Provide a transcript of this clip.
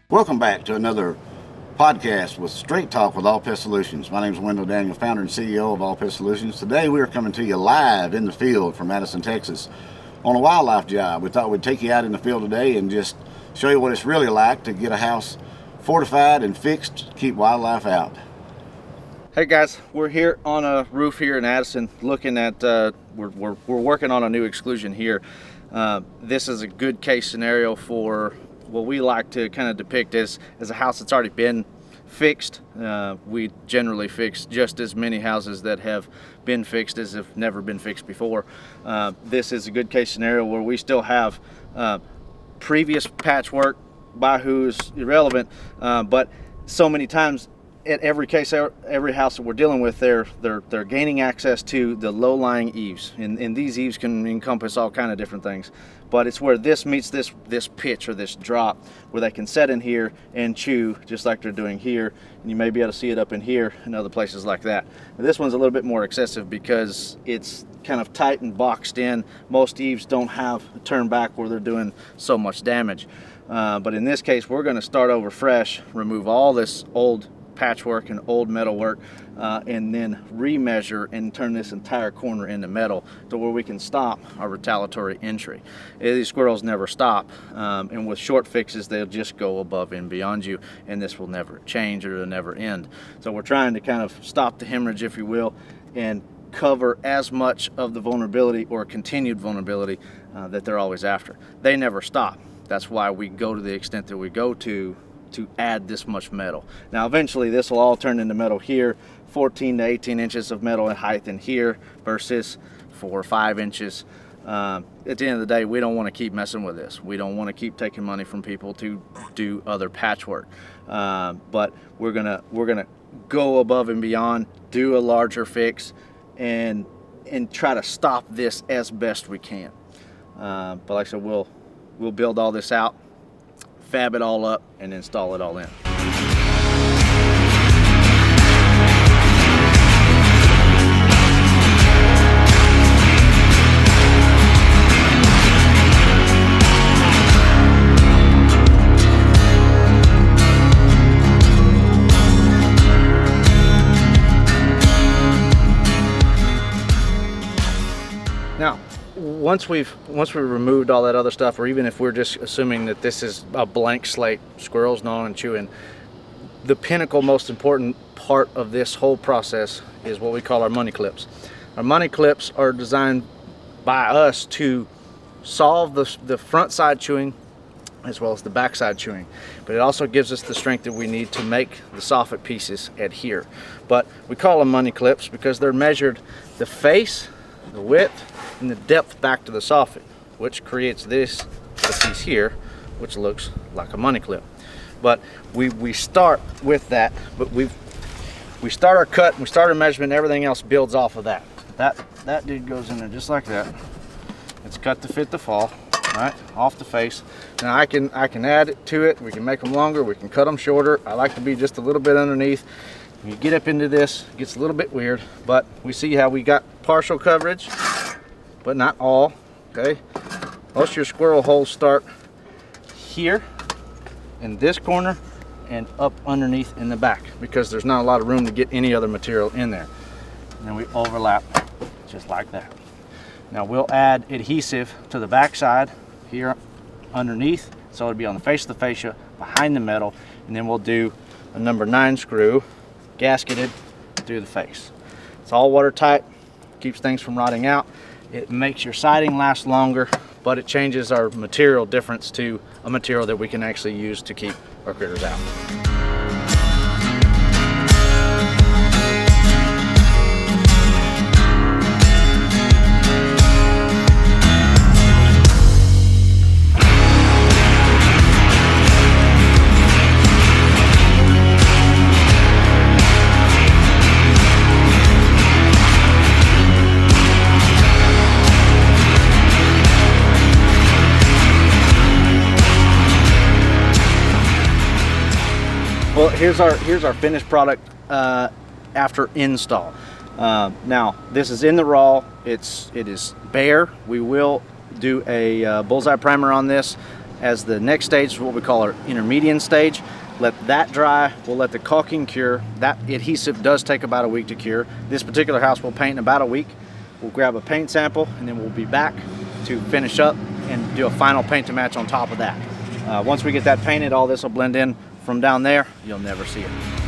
Welcome back to another podcast with Straight Talk with All Pest Solutions. My name is Wendell Daniel, founder and CEO of All Pest Solutions. Today we are coming to you live in the field from Madison, Texas on a wildlife job. We thought we'd take you out in the field today and just show you what it's really like to get a house fortified and fixed to keep wildlife out. Hey guys, we're here on a roof here in Addison looking at, we're working on a new exclusion here. This is a good case scenario for what we like to kind of depict as a house that's already been fixed. We generally fix just as many houses that have been fixed as have never been fixed before. This is a good case scenario where we still have previous patchwork, by who is irrelevant, but so many times at every case, every house that we're dealing with, they're gaining access to the low-lying eaves, and these eaves can encompass all kind of different things. But it's where this meets this pitch or this drop, where they can set in here and chew just like they're doing here, and you may be able to see it up in here and other places like that. Now, this one's a little bit more excessive because it's kind of tight and boxed in. Most eaves don't have a turn back where they're doing so much damage. But in this case, we're going to start over fresh, remove all this old patchwork and old metal work, and then remeasure and turn this entire corner into metal to where we can stop our retaliatory entry. These squirrels never stop, and with short fixes they'll just go above and beyond you, and this will never change or it'll never end. So we're trying to kind of stop the hemorrhage, if you will, and cover as much of the vulnerability or continued vulnerability that they're always after. They never stop. That's why we go to the extent that we go to add this much metal. Now eventually this will all turn into metal here, 14 to 18 inches of metal in height in here versus 4 or 5 inches. At the end of the day, we don't want to keep messing with this. We don't want to keep taking money from people to do other patchwork. But we're gonna go above and beyond, do a larger fix, and try to stop this as best we can. But like I said, we'll build all this out, fab it all up, and install it all in. Now, once we've removed all that other stuff, or even if we're just assuming that this is a blank slate, squirrels gnawing and chewing, the pinnacle, most important part of this whole process is what we call our money clips. Our money clips are designed by us to solve the front side chewing as well as the back side chewing, but it also gives us the strength that we need to make the soffit pieces adhere. But we call them money clips because they're measured the face, the width, and the depth back to the soffit, which creates this piece here, which looks like a money clip. But we start with that, but we start our cut, we start our measurement, and everything else builds off of that. That dude goes in there just like that. It's cut to fit the fall, right, off the face. Now I can add it to it. We can make them longer, we can cut them shorter. I like to be just a little bit underneath. When you get up into this, it gets a little bit weird, but we see how we got partial coverage, but not all. Okay, most of your squirrel holes start here in this corner and up underneath in the back because there's not a lot of room to get any other material in there. And then we overlap just like that. Now we'll add adhesive to the back side here underneath, so it'll be on the face of the fascia behind the metal, and then we'll do a number 9 screw gasketed through the face. It's all watertight, keeps things from rotting out. It makes your siding last longer, but it changes our material difference to a material that we can actually use to keep our critters out. Well, here's our finished product after install. Now this is in the raw. It is bare. We will do a bullseye primer on this as the next stage, what we call our intermediate stage. Let that dry. We'll let the caulking cure. That adhesive does take about a week to cure. This particular house we'll paint in about a week. We'll grab a paint sample and then we'll be back to finish up and do a final paint to match on top of that. Once we get that painted, all this will blend in from down there. You'll never see it.